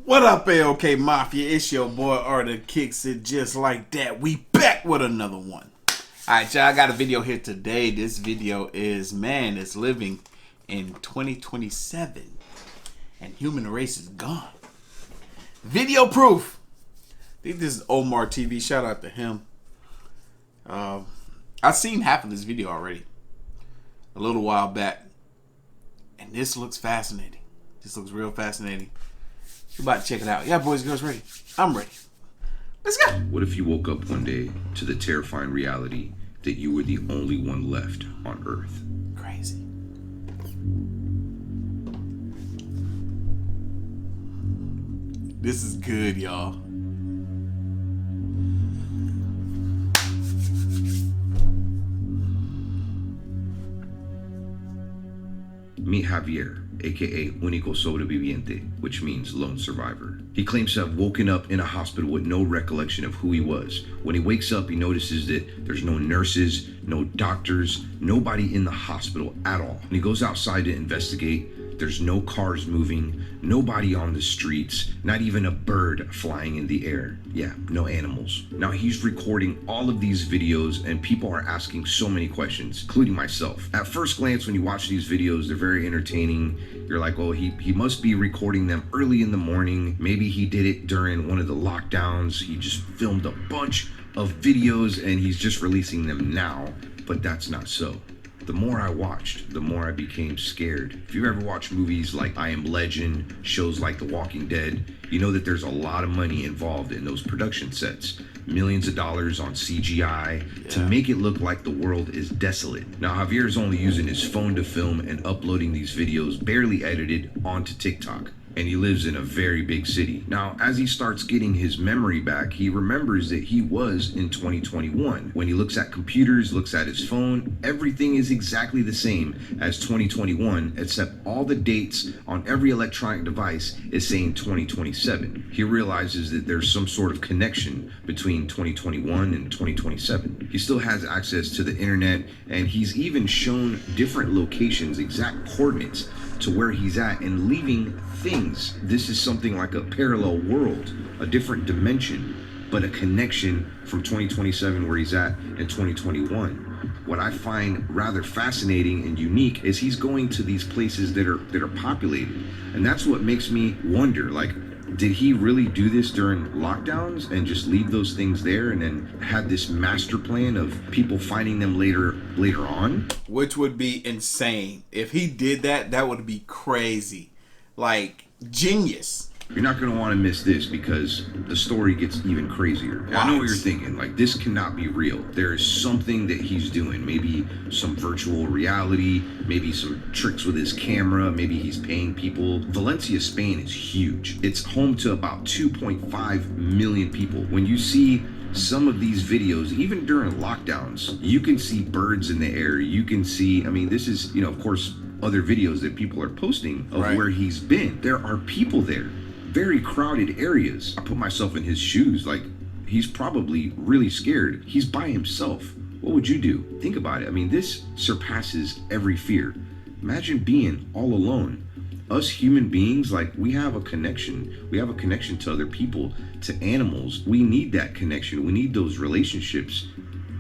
What up, AOK Mafia? It's your boy Artofkickz. It just like that. We back with another one. Alright, y'all, I got a video here today. This video is, man, it's living in 2027. And human race is gone. Video proof. I think this is Omar TV. Shout out to him. I've seen half of this video already. A little while back. And this looks fascinating. This looks real fascinating. We're about to check it out. Yeah, boys, girls, ready? I'm ready. Let's go. What if you woke up one day to the terrifying reality that you were the only one left on Earth? Crazy. This is good, y'all. Meet Javier, aka Único Sobreviviente, which means lone survivor. He claims to have woken up in a hospital with no recollection of who he was. When he wakes up, he notices that there's no nurses, no doctors, nobody in the hospital at all. When he goes outside to investigate, there's no cars moving, nobody on the streets, not even a bird flying in the air. Yeah, no animals. Now he's recording all of these videos and people are asking so many questions, including myself. At first glance, when you watch these videos, they're very entertaining. You're like, oh, he must be recording them early in the morning. Maybe he did it during one of the lockdowns. He just filmed a bunch of videos and he's just releasing them now, but that's not so. The more I watched, the more I became scared. If you ever watch movies like I Am Legend, shows like The Walking Dead, you know that there's a lot of money involved in those production sets. Millions of dollars on CGI to make it look like the world is desolate. Now Javier is only using his phone to film and uploading these videos barely edited onto TikTok. And he lives in a very big city. Now, as he starts getting his memory back, he remembers that he was in 2021. When he looks at computers, looks at his phone, everything is exactly the same as 2021, except all the dates on every electronic device is saying 2027. He realizes that there's some sort of connection between 2021 and 2027. He still has access to the internet, and he's even shown different locations, exact coordinates to where he's at, and leaving things. This is something like a parallel world, a different dimension, but a connection from 2027 where he's at in 2021. What I find rather fascinating and unique is he's going to these places that are populated. And that's what makes me wonder, like, did he really do this during lockdowns and just leave those things there and then had this master plan of people finding them later on? Which would be insane. If he did that, that would be crazy. Like, genius. You're not going to want to miss this because the story gets even crazier. I know what you're thinking, like, this cannot be real. There is something that he's doing.Maybe some virtual reality, maybe some tricks with his camera, maybe he's paying people. Valencia, Spain is huge. It's home to about 2.5 million people. When you see some of these videos, even during lockdowns, you can see birds in the air. You can see, I mean, this is, you know, of course, other videos that people are posting of where he's been. There are people there. Very crowded areas. I put myself in his shoes. Like, he's probably really scared. He's by himself. What would you do? Think about it. I mean, this surpasses every fear. Imagine being all alone. Us human beings, like, we have a connection. We have a connection to other people, to animals. We need that connection. We need those relationships.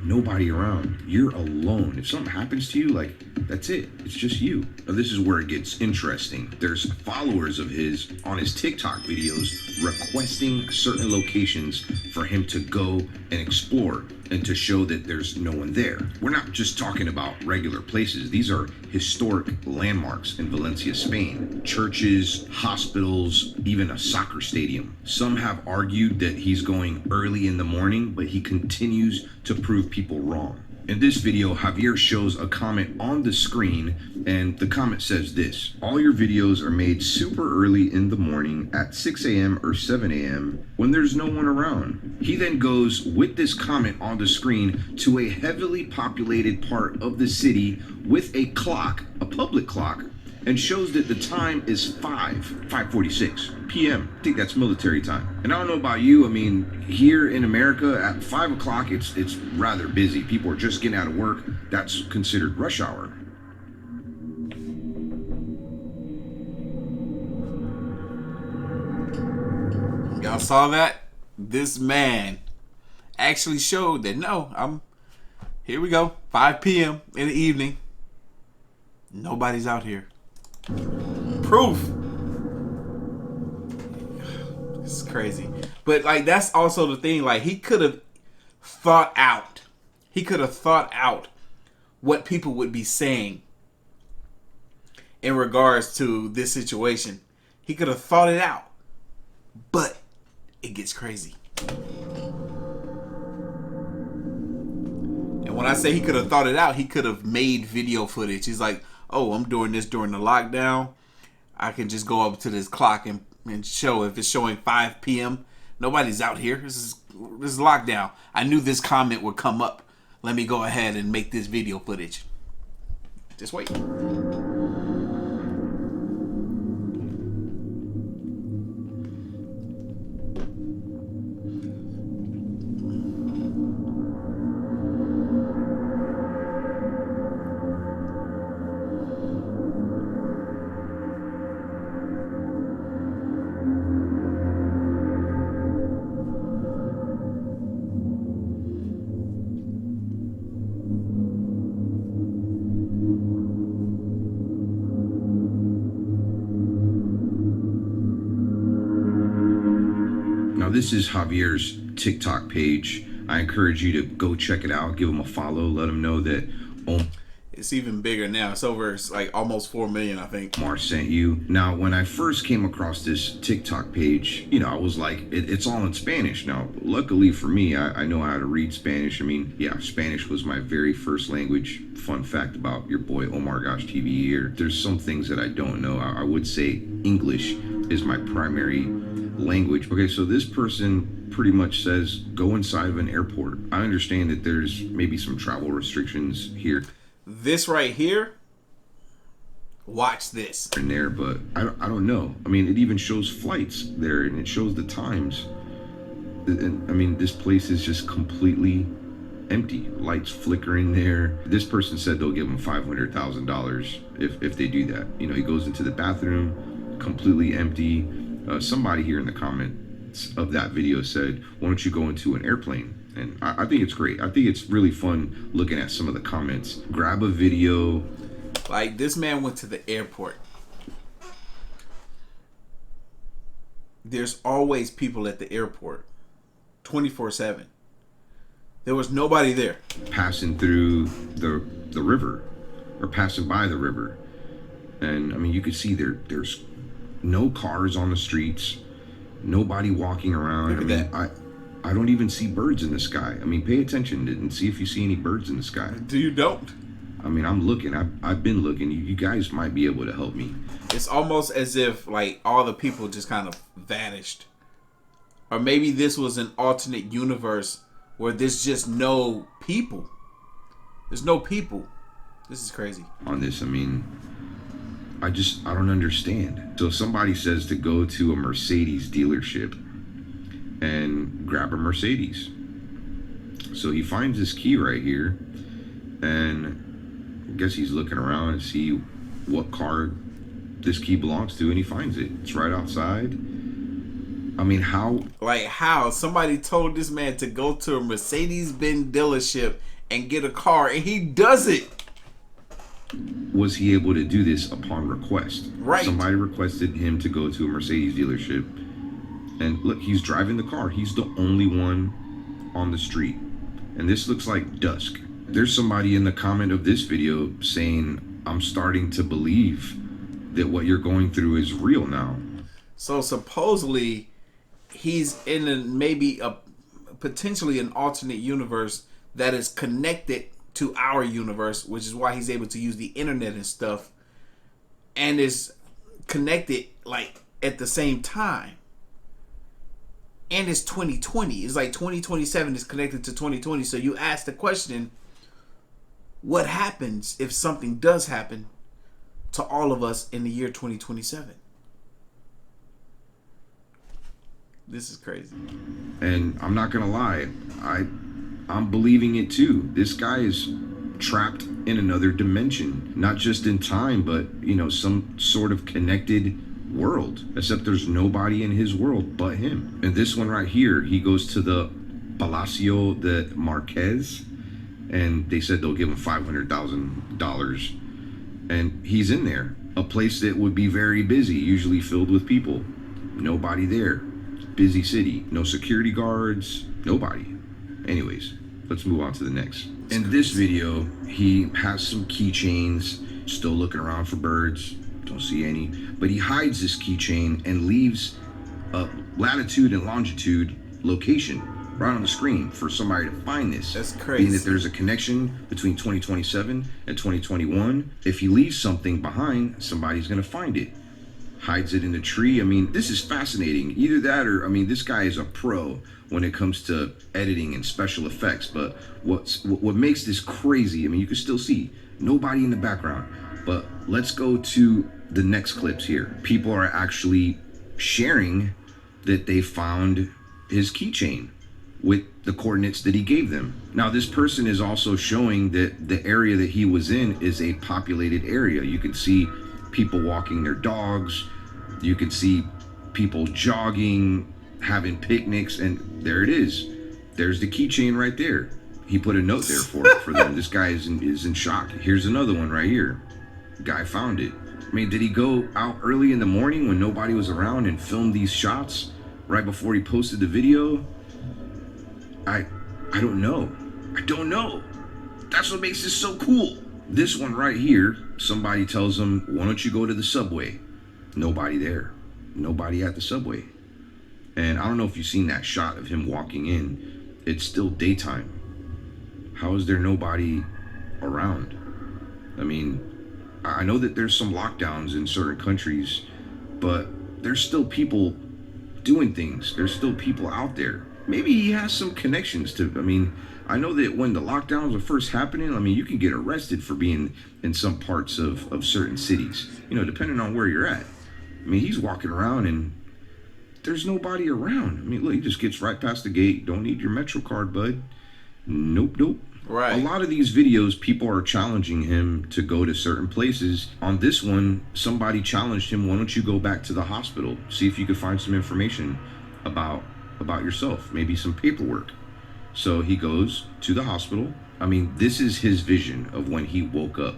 Nobody around. You're alone. If something happens to you, like, that's it. It's just you. Now, this is where it gets interesting. There's followers of his on his TikTok videos requesting certain locations for him to go and explore and to show that there's no one there. We're not just talking about regular places. These are historic landmarks in Valencia, Spain. Churches, hospitals, even a soccer stadium. Some have argued that he's going early in the morning, but he continues to prove people wrong. In this video, Javier shows a comment on the screen, and the comment says this: all your videos are made super early in the morning at 6 a.m. or 7 a.m. when there's no one around. He then goes with this comment on the screen to a heavily populated part of the city with a clock, a public clock, and shows that the time is 5:46 p.m. I think that's military time. And I don't know about you, I mean, here in America at 5 o'clock, it's rather busy. People are just getting out of work. That's considered rush hour. Y'all saw that? This man actually showed that, no, here we go, 5 p.m. in the evening. Nobody's out here. Proof. It's crazy. But like, that's also the thing. Like, he could have thought out. He could have thought out what people would be saying in regards to this situation. He could have thought it out. But it gets crazy. And when I say he could have thought it out, he could have made video footage. He's like, oh, I'm doing this during the lockdown. I can just go up to this clock and show. If it's showing 5 p.m., nobody's out here. This is lockdown. I knew this comment would come up. Let me go ahead and make this video footage. Just wait. Now, this is Javier's TikTok page. I encourage you to go check it out. Give him a follow. Let him know that it's even bigger now. It's like almost 4 million, I think. Omar sent you. Now, when I first came across this TikTok page, I was like, it's all in Spanish. Now, luckily for me, I know how to read Spanish. I mean, yeah, Spanish was my very first language. Fun fact about your boy Omar Gosh TV here. There's some things that I don't know. I would say English is my primary language. Okay, so this person pretty much says go inside of an airport. I understand that there's maybe some travel restrictions here. This right here, watch this. In there, but I don't know. I mean, it even shows flights there, and it shows the times. And I mean, this place is just completely empty. Lights flickering there. This person said they'll give him $500,000 if they do that. He goes into the bathroom, completely empty. Somebody here in the comments of that video said, why don't you go into an airplane? And I think it's great. I think it's really fun looking at some of the comments. Grab a video. Like, this man went to the airport. There's always people at the airport 24/7. There was nobody there. Passing through the river, or passing by the river. And I mean, you could see there's no cars on the streets, nobody walking around. I don't even see birds in the sky. I mean, pay attention and see if you see any birds in the sky. You don't? I mean, I'm looking. I've been looking. You guys might be able to help me. It's almost as if like all the people just kind of vanished. Or maybe this was an alternate universe where there's just no people. There's no people. This is crazy. On this, I mean, I don't understand. So somebody says to go to a Mercedes dealership and grab a Mercedes. So he finds this key right here, and I guess he's looking around to see what car this key belongs to, and he finds it. It's right outside. I mean, how? Like, how? Somebody told this man to go to a Mercedes-Benz dealership and get a car, and he does it. Was he able to do this upon request? Right. Somebody requested him to go to a Mercedes dealership. And look, he's driving the car. He's the only one on the street. And this looks like dusk. There's somebody in the comment of this video saying, I'm starting to believe that what you're going through is real now. So supposedly he's in maybe potentially an alternate universe that is connected to our universe, which is why he's able to use the internet and stuff, and is connected like at the same time. And it's 2020. It's like 2027 is connected to 2020. So you ask the question, what happens if something does happen to all of us in the year 2027? This is crazy. And I'm not gonna lie, I'm believing it too. This guy is trapped in another dimension, not just in time, but some sort of connected world, except there's nobody in his world but him. And this one right here, he goes to the Palacio de Marquez, and they said they'll give him $500,000. And he's in there, a place that would be very busy, usually filled with people. Nobody there. Busy city. No security guards. Nobody. Anyways, let's move on to the next. In this video, he has some keychains, still looking around for birds. Don't see any. But he hides this keychain and leaves a latitude and longitude location right on the screen for somebody to find this. That's crazy. Being that there's a connection between 2027 and 2021. If he leaves something behind, somebody's going to find it. Hides it in a tree. I mean, this is fascinating. Either that or, I mean, this guy is a pro when it comes to editing and special effects. But what makes this crazy, I mean, you can still see nobody in the background. But let's go to the next clips here. People are actually sharing that they found his keychain with the coordinates that he gave them. Now, this person is also showing that the area that he was in is a populated area. You can see people walking their dogs. You can see people jogging, having picnics, and there it is. There's the keychain right there. He put a note there for them. This guy is in shock. Here's another one right here. Guy found it. I mean, did he go out early in the morning when nobody was around and film these shots right before he posted the video? I don't know. I don't know. That's what makes this so cool. This one right here, somebody tells him, why don't you go to the subway? Nobody there. Nobody at the subway. And I don't know if you've seen that shot of him walking in. It's still daytime. How is there nobody around? I mean, I know that there's some lockdowns in certain countries, but there's still people doing things. There's still people out there. Maybe he has some connections to, I mean, I know that when the lockdowns were first happening, I mean, you can get arrested for being in some parts of certain cities, you know, depending on where you're at. I mean, he's walking around and there's nobody around. I mean, look, he just gets right past the gate. Don't need your Metro card, bud. Nope. Right. A lot of these videos, people are challenging him to go to certain places. On this one, somebody challenged him, why don't you go back to the hospital? See if you could find some information about yourself, maybe some paperwork. So he goes to the hospital. I mean, this is his vision of when he woke up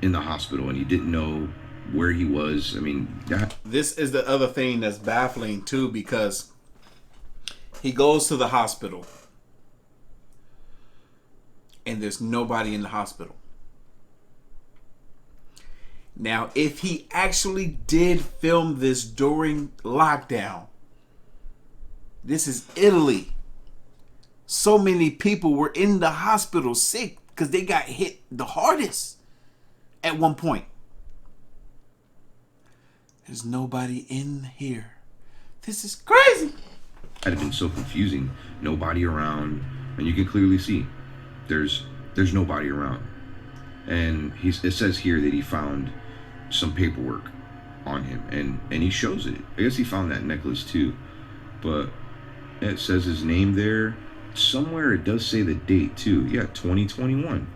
in the hospital and he didn't know where he was. I mean, this is the other thing that's baffling too, because he goes to the hospital and there's nobody in the hospital. Now, if he actually did film this during lockdown, this is Italy. So many people were in the hospital sick because they got hit the hardest at one point. There's nobody in here. This is crazy. It had been so confusing. Nobody around, and you can clearly see there's nobody around. And it says here that he found some paperwork on him, and he shows it. I guess he found that necklace too, but it says his name there. Somewhere it does say the date too. Yeah, 2021.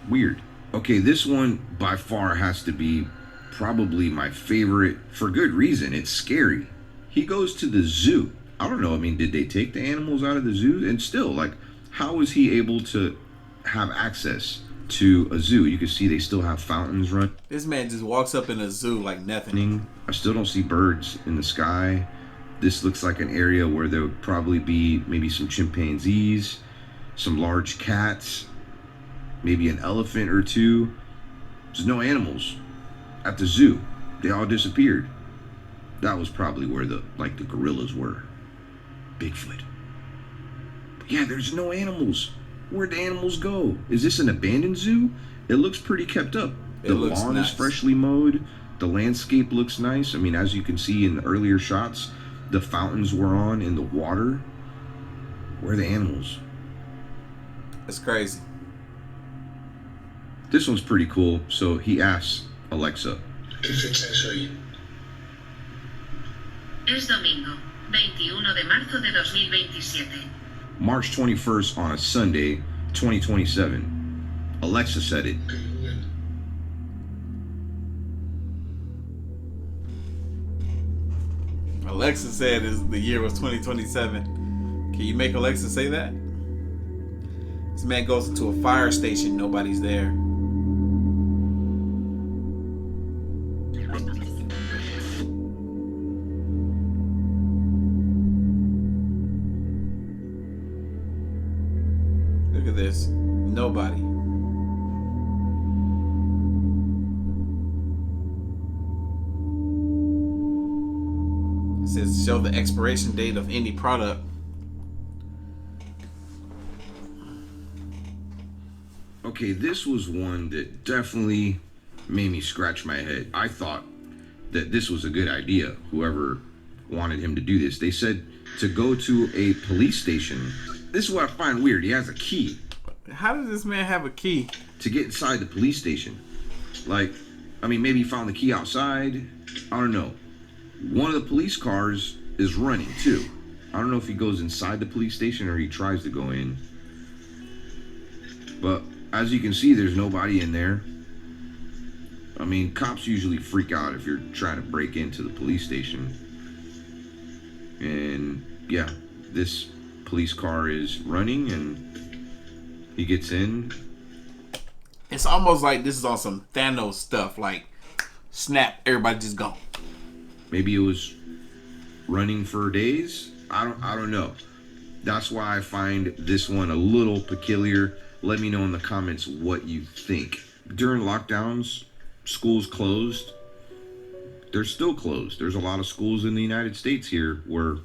Weird. Okay, this one by far has to be probably my favorite, for good reason. It's scary. He goes to the zoo. I don't know, I mean, did they take the animals out of the zoo? And still, like, how is he able to have access to a zoo? You can see they still have fountains run. This man just walks up in a zoo like nothing. I still don't see birds in the sky. This looks like an area where there would probably be maybe some chimpanzees, some large cats, maybe an elephant or two. There's no animals at the zoo. They all disappeared. That was probably where the gorillas were. Bigfoot. But yeah, there's no animals. Where'd the animals go? Is this an abandoned zoo? It looks pretty kept up. The lawn is freshly mowed. The landscape looks nice. I mean, as you can see in the earlier shots, the fountains were on in the water. Where are the animals? It's crazy. This one's pretty cool. So he asks Alexa, ¿Qué fecha es hoy? Es domingo, 21 de marzo de 2027. March 21st on a Sunday, 2027. Alexa said it. Okay, Google. Alexa said the year was 2027. Can you make Alexa say that? This man goes into a fire station. Nobody's there. Look at this. Nobody. It says show the expiration date of any product. Okay, this was one that definitely made me scratch my head. I thought that this was a good idea, whoever wanted him to do this. They said to go to a police station. This is what I find weird. He has a key. How does this man have a key? To get inside the police station. Like, I mean, maybe he found the key outside. I don't know. One of the police cars is running too. I don't know if he goes inside the police station or he tries to go in. But as you can see, there's nobody in there. I mean, cops usually freak out if you're trying to break into the police station. And yeah, this police car is running and he gets in. It's almost like this is on some Thanos stuff. Like, snap, everybody just gone. Maybe it was running for days. I don't know. That's why I find this one a little peculiar. Let me know in the comments what you think. During lockdowns, schools closed. They're still closed. There's a lot of schools in the United States here where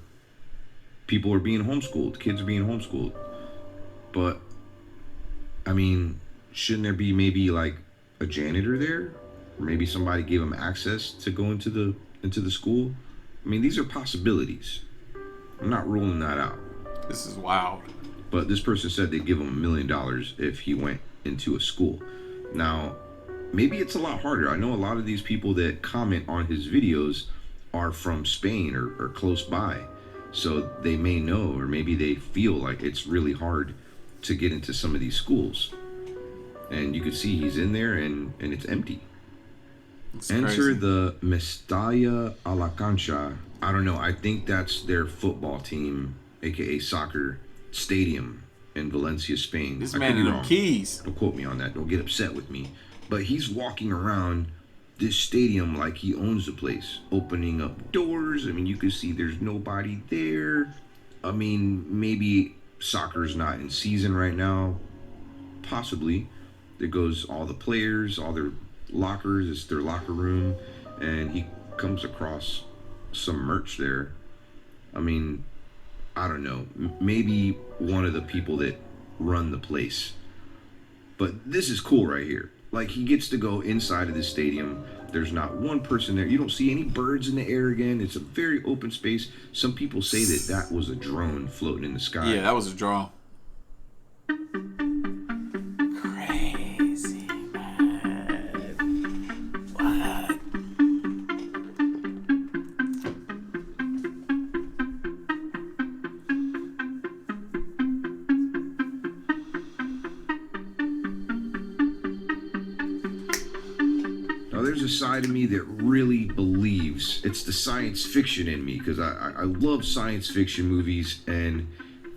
people are being homeschooled. Kids are being homeschooled. But, I mean, shouldn't there be maybe like a janitor there? Or maybe somebody gave them access to go into the school? I mean, these are possibilities. I'm not ruling that out. This is wild. But this person said they'd give him $1 million if he went into a school. Now, maybe it's a lot harder. I know a lot of these people that comment on his videos are from Spain or close by. So they may know, or maybe they feel like it's really hard to get into some of these schools. And you can see he's in there and it's empty. It's Enter crazy. the Mestalla a la Cancha. I don't know. I think that's their football team, aka soccer stadium in Valencia, Spain. This I man could in be them wrong. keys. Don't quote me on that. Don't get upset with me. But he's walking around this stadium like he owns the place, opening up doors. I mean, you can see there's nobody there. I mean, maybe soccer's not in season right now. Possibly. There goes all the players, all their lockers. It's their locker room. And he comes across some merch there. I mean, I don't know. Maybe one of the people that run the place. But this is cool right here. Like, he gets to go inside of this stadium. There's not one person there. You don't see any birds in the air again. It's a very open space. Some people say that was a drone floating in the sky. Yeah, that was a drone. Crazy, man. What? Now, there's a side of me that really believes. It's the science fiction in me, because I love science fiction movies, and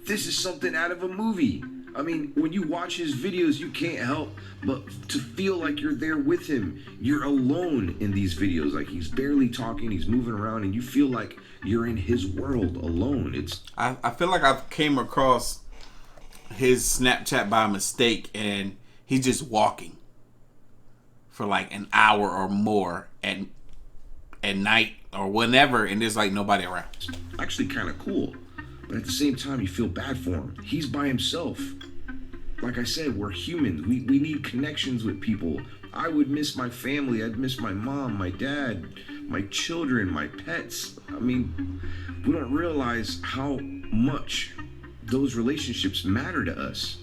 this is something out of a movie. I mean, when you watch his videos, you can't help but to feel like you're there with him. You're alone in these videos. Like, he's barely talking, he's moving around, and you feel like you're in his world alone. I feel like I've came across his Snapchat by mistake, and he's just walking for like an hour or more at night or whenever, and there's like nobody around. actually kind of cool. But at the same time, you feel bad for him. He's by himself. Like I said, we're humans. We need connections with people. I would miss my family. I'd miss my mom, my dad, my children, my pets. I mean, we don't realize how much those relationships matter to us.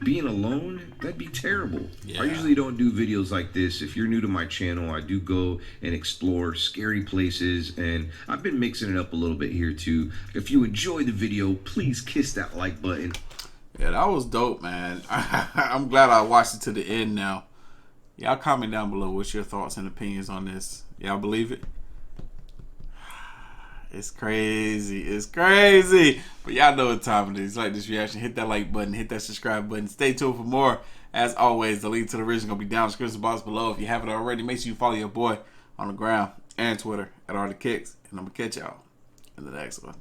Being alone, that'd be terrible. Yeah. I usually don't do videos like this. If you're new to my channel, I do go and explore scary places, and I've been mixing it up a little bit here too. If you enjoyed the video, please kiss that like button. Yeah, that was dope, man. I'm glad I watched it to the end now. Y'all comment down below what's your thoughts and opinions on this. Y'all believe it? It's crazy. It's crazy. But y'all know what time it is. Like this reaction, hit that like button, hit that subscribe button. Stay tuned for more. As always, the link to the original gonna be down in the description box below. If you haven't already, make sure you follow your boy on the ground and Twitter at Artofkickz. And I'm gonna catch y'all in the next one.